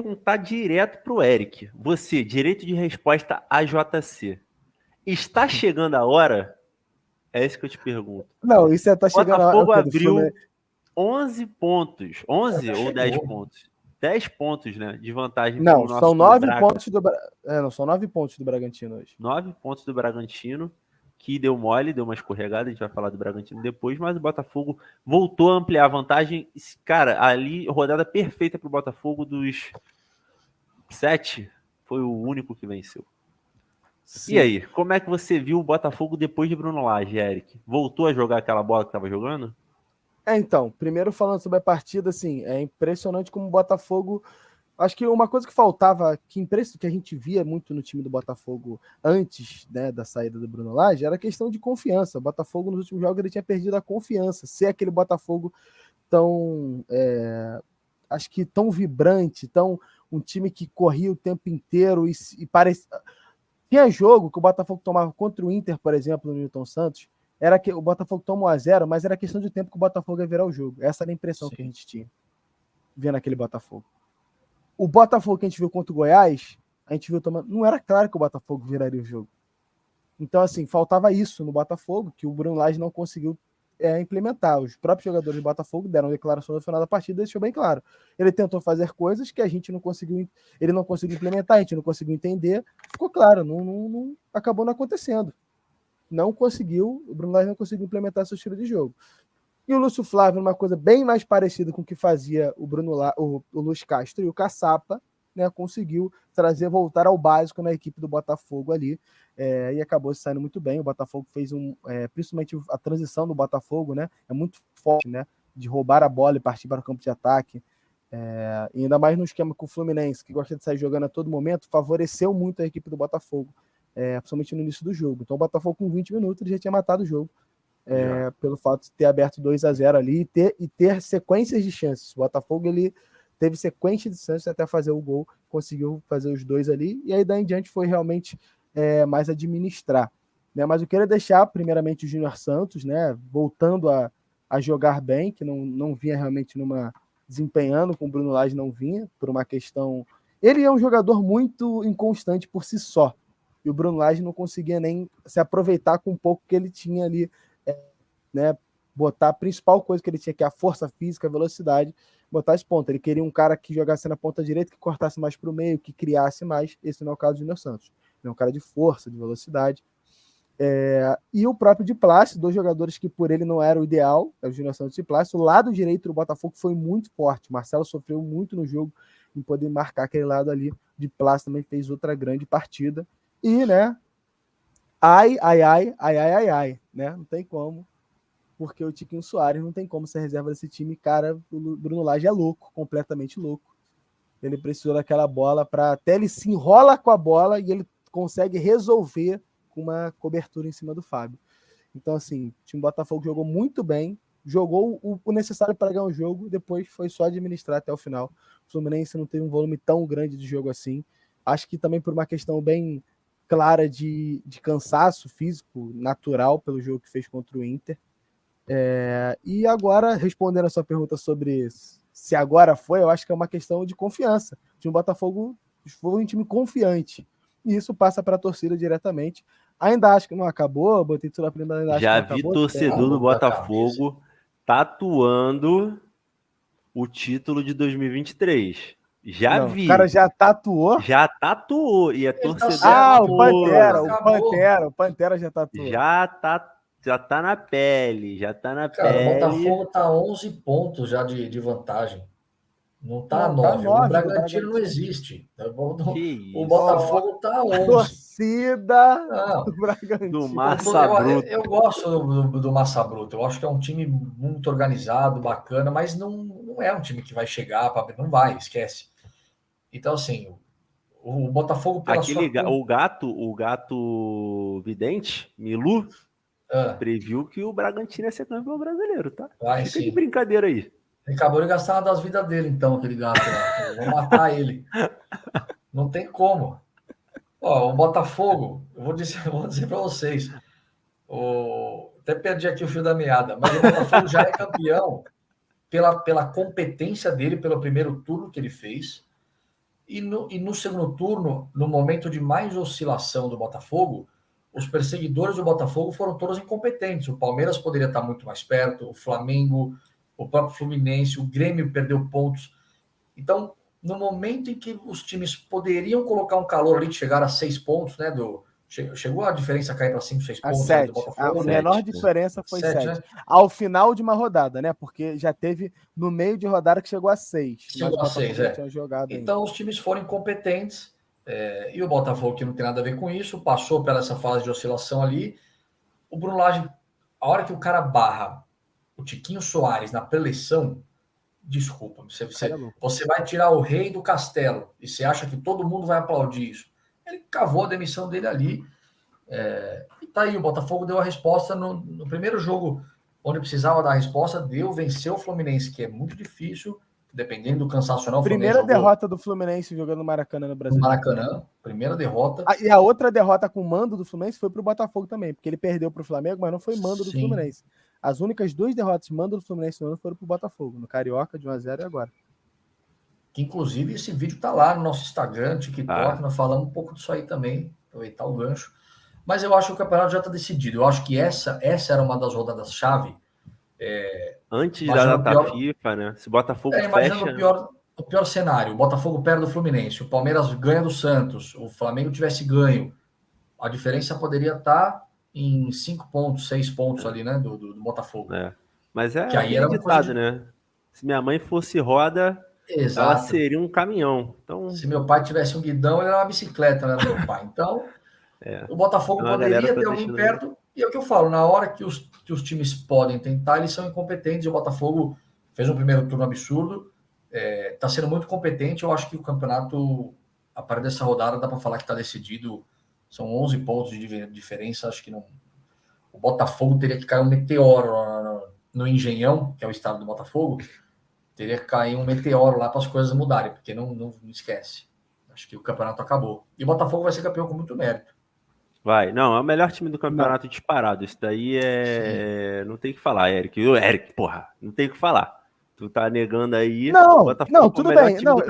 perguntar direto pro Eric. Você, direito de resposta AJC. Está chegando a hora? É isso que eu te pergunto. Não, isso tá chegando a hora. Botafogo abriu 11 pontos. 11 ou 10 chegou. pontos? 10 pontos, né? De vantagem Não, pro nosso são 9 Braga. pontos do não, são 9 pontos do Bragantino hoje. 9 pontos do Bragantino, que deu mole, deu uma escorregada, a gente vai falar do Bragantino depois, mas o Botafogo voltou a ampliar a vantagem. Cara, ali, rodada perfeita pro Botafogo, dos 7, foi o único que venceu. Sim. E aí, como é que você viu o Botafogo depois de Bruno Lage, Eric? Voltou a jogar aquela bola que estava jogando? Então, primeiro falando sobre a partida, assim, é impressionante como o Botafogo... Acho que uma coisa que faltava, que a gente via muito no time do Botafogo antes, né, da saída do Bruno Lage, era a questão de confiança. O Botafogo, nos últimos jogos, ele tinha perdido a confiança. Ser aquele Botafogo tão... acho que tão vibrante, tão um time que corria o tempo inteiro e parecia... Tinha jogo que o Botafogo tomava contra o Inter, por exemplo, no Newton Santos, era que o Botafogo toma 1-0, mas era questão de tempo que o Botafogo ia virar o jogo. Essa era a impressão que a gente tinha, vendo aquele Botafogo. O Botafogo que a gente viu contra o Goiás, a gente viu tomando... Não era claro que o Botafogo viraria o jogo. Então, assim, faltava isso no Botafogo, que o Bruno Lage não conseguiu implementar. Os próprios jogadores do Botafogo deram declaração no final da partida e deixou bem claro. Ele tentou fazer coisas que a gente não conseguiu, ele não conseguiu implementar, a gente não conseguiu entender. Ficou claro, acabou não acontecendo. Não conseguiu, o Bruno Lage não conseguiu implementar seu estilo de jogo. E o Lúcio Flávio, uma coisa bem mais parecida com o que fazia o Luiz Castro e o Caçapa, né, conseguiu voltar ao básico na equipe do Botafogo ali, e acabou se saindo muito bem. O Botafogo fez principalmente a transição do Botafogo, né, é muito forte, né, de roubar a bola e partir para o campo de ataque, e ainda mais no esquema com o Fluminense, que gosta de sair jogando a todo momento, favoreceu muito a equipe do Botafogo, principalmente no início do jogo. Então o Botafogo com 20 minutos já tinha matado o jogo, pelo fato de ter aberto 2-0 ali e ter sequências de chances. O Botafogo ele teve sequência de chances até fazer o gol, conseguiu fazer os 2 ali, e aí daí em diante foi realmente mais administrar. Né? Mas eu queria deixar primeiramente o Júnior Santos, né, voltando a jogar bem, que não vinha realmente desempenhando com o Bruno Lage, não vinha, por uma questão... Ele é um jogador muito inconstante por si só, e o Bruno Lage não conseguia nem se aproveitar com o pouco que ele tinha ali, né, botar a principal coisa que ele tinha, que é a força física, a velocidade, botar esse ponto. Ele queria um cara que jogasse na ponta direita, que cortasse mais para o meio, que criasse mais. Esse não é o caso do Júnior Santos. Ele é um cara de força, de velocidade. E o próprio de Plácido, 2 jogadores que por ele não era o ideal, é o Júnior Santos e Plácido. O lado direito do Botafogo foi muito forte. Marcelo sofreu muito no jogo em poder marcar aquele lado ali. De Plácido também fez outra grande partida. E, né, ai, né? Não tem como, porque o Tiquinho Soares não tem como ser reserva desse time. Cara, o Bruno Lage é louco, completamente louco. Ele precisou daquela bola para até ele se enrola com a bola e ele consegue resolver com uma cobertura em cima do Fábio. Então, assim, o time do Botafogo jogou muito bem, jogou o necessário para ganhar o jogo, depois foi só administrar até o final. O Fluminense não teve um volume tão grande de jogo assim. Acho que também por uma questão bem clara de cansaço físico natural pelo jogo que fez contra o Inter. E agora, respondendo a sua pergunta sobre se agora foi, eu acho que é uma questão de confiança. O time do Botafogo foi um time confiante. E isso passa para a torcida diretamente. Ainda acho que não acabou, botei tudo na primeira, ainda acho que Já não vi acabou. torcedor do Botafogo tatuando o título de 2023. Já Não, vi. o cara já tatuou? Já tatuou. E é torcedor. Ah, certo, o Pantera já tatuou. Já tá na pele. Já tá na Cara, o pele. Botafogo tá 11 pontos já de vantagem. Não tá Não, tá 9. O 9 do Bragantino não Bragantino. existe. Que O isso. Botafogo tá 11. Torcida do Não, Bragantino. Do Massa Bruto. eu gosto do Massa Bruto. Eu acho que é um time muito organizado, bacana, mas não é um time que vai chegar para... Não vai, esquece. Então, assim, o Botafogo pela Aquele, sua... o gato vidente, Milu, previu que o Bragantino ia ser campeão brasileiro, tá? Vai, Fica de sim. brincadeira aí. Ele acabou de gastar uma das vidas dele, então, aquele gato lá. Vou matar ele. Não tem como. Ó, o Botafogo, eu vou dizer para vocês. Até perdi aqui o fio da meada, mas o Botafogo já é campeão pela competência dele, pelo primeiro turno que ele fez. E no segundo turno, no momento de mais oscilação do Botafogo, os perseguidores do Botafogo foram todos incompetentes. O Palmeiras poderia estar muito mais perto, o Flamengo, o próprio Fluminense, o Grêmio perdeu pontos. Então, no momento em que os times poderiam colocar um calor ali de chegar a 6 pontos, né? Chegou a diferença a cair para 5, 6 A pontos 7. do Botafogo. A menor diferença foi 7. Né? Ao final de uma rodada, né? Porque já teve no meio de rodada que chegou a 6. Chegou a 6, tinha jogado então ainda. os times foram incompetentes. E o Botafogo, que não tem nada a ver com isso, passou pela essa fase de oscilação ali. O Bruno Lage, a hora que o cara barra o Tiquinho Soares na preleção, desculpa, você vai tirar o rei do castelo e você acha que todo mundo vai aplaudir isso. Ele cavou a demissão dele ali. E tá aí, o Botafogo deu a resposta no primeiro jogo, onde precisava dar a resposta, venceu o Fluminense, que é muito difícil, dependendo do cansaço não. Primeira derrota do Fluminense jogando no Maracanã no Brasil. No Maracanã, primeira derrota. E a outra derrota com mando do Fluminense foi pro Botafogo também, porque ele perdeu pro Flamengo, mas não foi mando do Fluminense. As únicas 2 derrotas mando do Fluminense no ano foram pro Botafogo, no Carioca, de 1-0 e agora. Que inclusive esse vídeo tá lá no nosso Instagram, TikTok, nós falamos um pouco disso aí também, aproveitar o gancho. Mas eu acho que o campeonato já está decidido. Eu acho que essa era uma das rodadas-chave. Antes da data FIFA, né? Se o Botafogo fecha... O pior cenário, o Botafogo perde do Fluminense, o Palmeiras ganha do Santos, o Flamengo tivesse ganho. A diferença poderia estar em 5 pontos, 6 pontos ali, né? Do Botafogo. Mas que aí era ditado, né? Se minha mãe fosse roda, ela seria um caminhão. Então... Se meu pai tivesse um guidão, ele era uma bicicleta, né, meu pai. Então, o Botafogo poderia ter alguém perto. E é o que eu falo, na hora que os times podem tentar, eles são incompetentes. E o Botafogo fez um primeiro turno absurdo. Está sendo muito competente. Eu acho que o campeonato, a partir dessa rodada, dá para falar que está decidido. São 11 pontos de diferença. Acho que não. O Botafogo teria que cair um meteoro no Engenhão, que é o estado do Botafogo. Teria que cair um meteoro lá para as coisas mudarem, porque não esquece. Acho que o campeonato acabou. E o Botafogo vai ser campeão com muito mérito. Vai. Não, é o melhor time do campeonato disparado. Isso daí não tem o que falar, Eric. Eric, porra, não tem o que falar. Tu tá negando aí. Não, tudo bem. Não,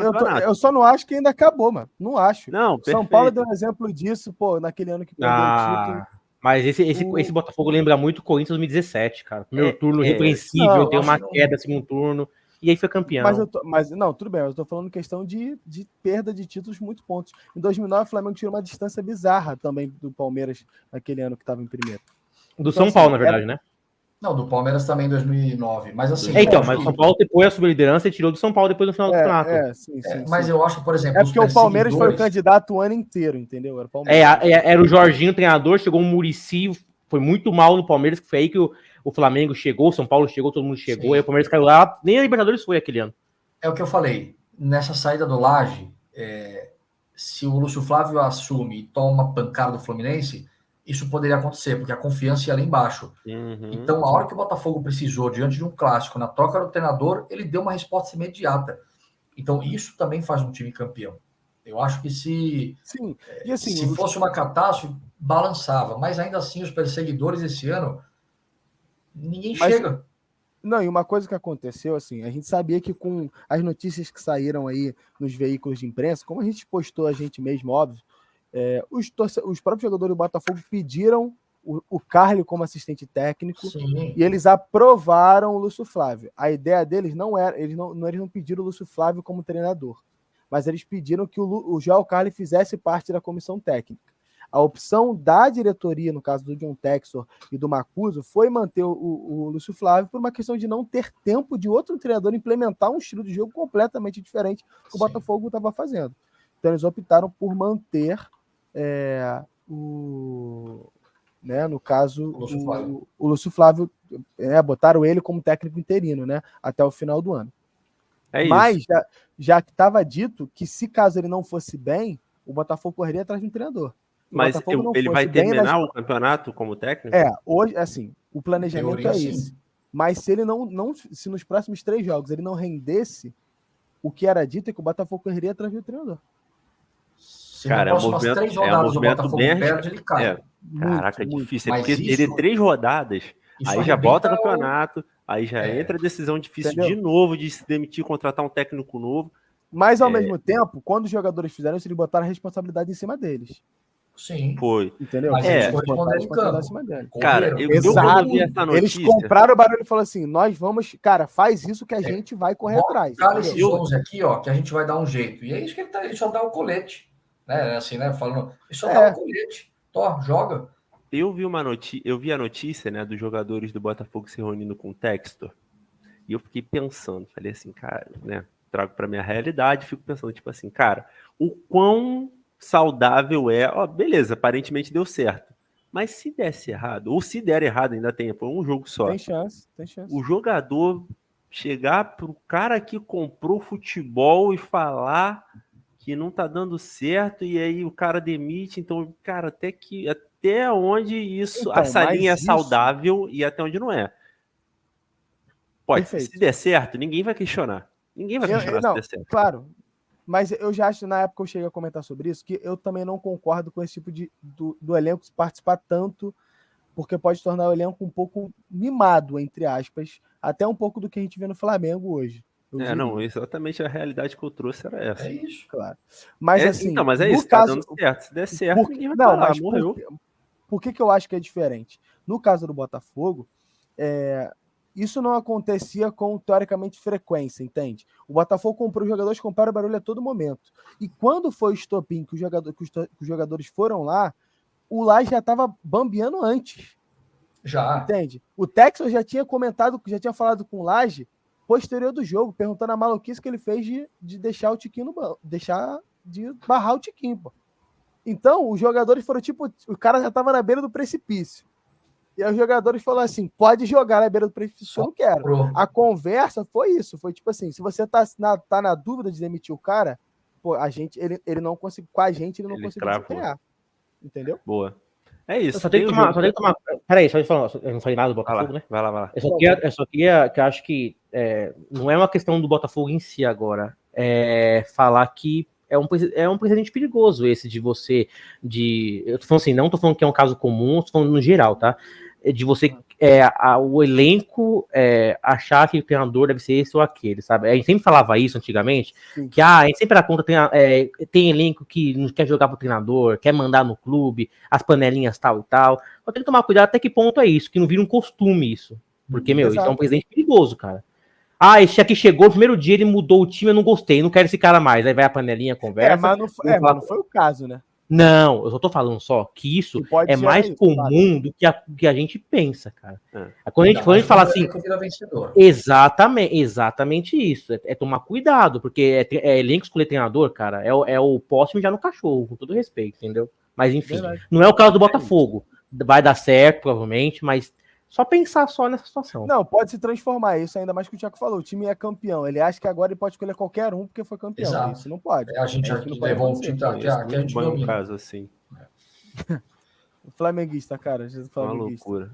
eu só não acho que ainda acabou, mano. Não acho. Não, São Paulo deu um exemplo disso, pô, naquele ano que perdeu o título. Mas esse Botafogo lembra muito o Corinthians 2017, cara. Primeiro turno repreensível, deu uma queda segundo turno. E aí foi campeão. Mas não, tudo bem, eu tô falando questão de perda de títulos, muitos pontos. Em 2009, o Flamengo tirou uma distância bizarra também do Palmeiras, naquele ano que estava em primeiro. Do São Paulo, na verdade, né? Não, do Palmeiras também em 2009. Mas assim. Mas o São Paulo depois assumiu a liderança e tirou do São Paulo depois do final do campeonato. Sim. Mas eu acho, por exemplo. Porque o Palmeiras foi o candidato o ano inteiro, entendeu? Era o Jorginho, treinador, chegou o Muricy, foi muito mal no Palmeiras, que foi aí que o Flamengo chegou, o São Paulo chegou, todo mundo chegou, aí o Palmeiras caiu lá, nem a Libertadores foi aquele ano. É o que eu falei, nessa saída do Lage, se o Lúcio Flávio assume e toma uma pancada do Fluminense, isso poderia acontecer, porque a confiança ia lá embaixo. Então, a hora que o Botafogo precisou, diante de um clássico, na troca do treinador, ele deu uma resposta imediata. Então, isso também faz um time campeão. Eu acho que se fosse uma catástrofe, balançava. Mas ainda assim, os perseguidores esse ano, ninguém chega. Não, e uma coisa que aconteceu, assim, a gente sabia que com as notícias que saíram aí nos veículos de imprensa, como a gente postou a gente mesmo, óbvio, os próprios jogadores do Botafogo pediram o Carly como assistente técnico. Sim. E eles aprovaram o Lúcio Flávio. A ideia deles não era, eles não pediram o Lúcio Flávio como treinador, mas eles pediram que o Joel Carly fizesse parte da comissão técnica. A opção da diretoria, no caso do John Textor e do Macuso, foi manter o Lúcio Flávio por uma questão de não ter tempo de outro treinador implementar um estilo de jogo completamente diferente do que o Botafogo estava fazendo. Então eles optaram por manter no caso, o Lúcio Flávio, botaram ele como técnico interino, né, até o final do ano. Mas já que estava dito que se caso ele não fosse bem, o Botafogo correria atrás de um treinador. Mas ele vai terminar o campeonato como técnico? Hoje, assim, o planejamento é esse. Mas se ele se nos próximos 3 jogos ele não rendesse, o que era dito é que o Botafogo correria atrás do treinador. Cara, é um movimento bem perde, ele cai. Caraca, é difícil. Porque ter 3 rodadas, aí já volta campeonato, aí já entra a decisão difícil de novo de se demitir, contratar um técnico novo. Mas, ao mesmo tempo, quando os jogadores fizeram isso, eles botaram a responsabilidade em cima deles. Sim. Foi. Entendeu? Mas É. eles corresponderam em campo. Cara, Correram. eu Exato. quando vi essa Eles notícia... compraram o barulho e falaram assim, nós vamos... Cara, faz isso que a gente vai correr atrás. Cala esses entendeu? 11 aqui, ó, que a gente vai dar um jeito. E é isso que ele só dá o colete. Né? Assim, né? Falando, ele só dá o colete. Tó, joga. Eu vi a notícia, né, dos jogadores do Botafogo se reunindo com o Textor, e eu fiquei pensando, falei assim, cara, né, trago pra minha realidade, fico pensando, tipo assim, cara, o quão saudável é, ó, beleza, aparentemente deu certo, mas se desse errado, ou se der errado, ainda tem, foi um jogo só. Tem chance. O jogador chegar pro cara que comprou futebol e falar que não tá dando certo, e aí o cara demite, então, cara, até onde isso, Então, essa linha é mas isso- saudável e até onde não é. Pode, Perfeito. se der certo, ninguém vai questionar. Ninguém vai questionar se Não, der certo. claro. Mas eu já acho, na época eu cheguei a comentar sobre isso, que eu também não concordo com esse tipo do elenco participar tanto, porque pode tornar o elenco um pouco mimado, entre aspas, até um pouco do que a gente vê no Flamengo hoje. eu diria. Não, exatamente a realidade que eu trouxe era essa. É isso. Claro. Mas assim, Então, mas é no isso, tá caso, dando certo. Se der certo, ninguém vai não, falar, mas morreu. por que eu acho que é diferente? No caso do Botafogo, isso não acontecia com, teoricamente, frequência, entende? O Botafogo comprou os jogadores, compraram barulho a todo momento. E quando foi o estopim que os jogadores foram lá, o Lage já estava bambeando antes. Já. Entende? O Texas já tinha comentado, já tinha falado com o Lage posterior do jogo, perguntando a maluquice que ele fez de deixar o Tiquinho no banco, de barrar o Tiquinho, pô. Então, os jogadores foram tipo, o cara já tava na beira do precipício. E aí os jogadores falaram assim, pode jogar na beira do precipício, eu não quero. A conversa foi isso, foi tipo assim, se você tá na dúvida de demitir o cara, pô, ele não conseguiu, com a gente ele não conseguiu desempenhar. Entendeu? Boa. É isso. Eu só tenho que tomar. Peraí, só de falar, eu não falei nada do Botafogo, né? Vai lá. Eu só queria que eu acho que não é uma questão do Botafogo em si agora. É falar que é um precedente perigoso esse de você. Eu tô falando assim, não tô falando que é um caso comum, tô falando no geral, tá? De você, o elenco achar que o treinador deve ser esse ou aquele, sabe? A gente sempre falava isso antigamente, Sim. que a gente sempre era contra, tem elenco que não quer jogar pro treinador, quer mandar no clube, as panelinhas tal e tal. Só tem que tomar cuidado até que ponto é isso, que não vira um costume isso. Porque, isso é um presente perigoso, cara. Esse aqui chegou, no primeiro dia ele mudou o time, eu não gostei, não quero esse cara mais. Aí vai a panelinha, conversa. Mas não foi o caso, né? Não, eu só tô falando só que isso é mais comum do que a gente pensa, cara. Quando a gente fala assim. Exatamente isso. É tomar cuidado, porque é elenco escolher treinador, cara. É o poste já no cachorro, com todo respeito, entendeu? Mas enfim, não é o caso do Botafogo. Vai dar certo, provavelmente, mas só pensar só nessa situação. Não, pode se transformar isso, ainda mais que o Thiago falou. O time é campeão. Ele acha que agora ele pode escolher qualquer um porque foi campeão. Exato. Isso não pode. A gente aqui levou um time que a gente viu um caso assim. Flamenguista, cara. Uma loucura.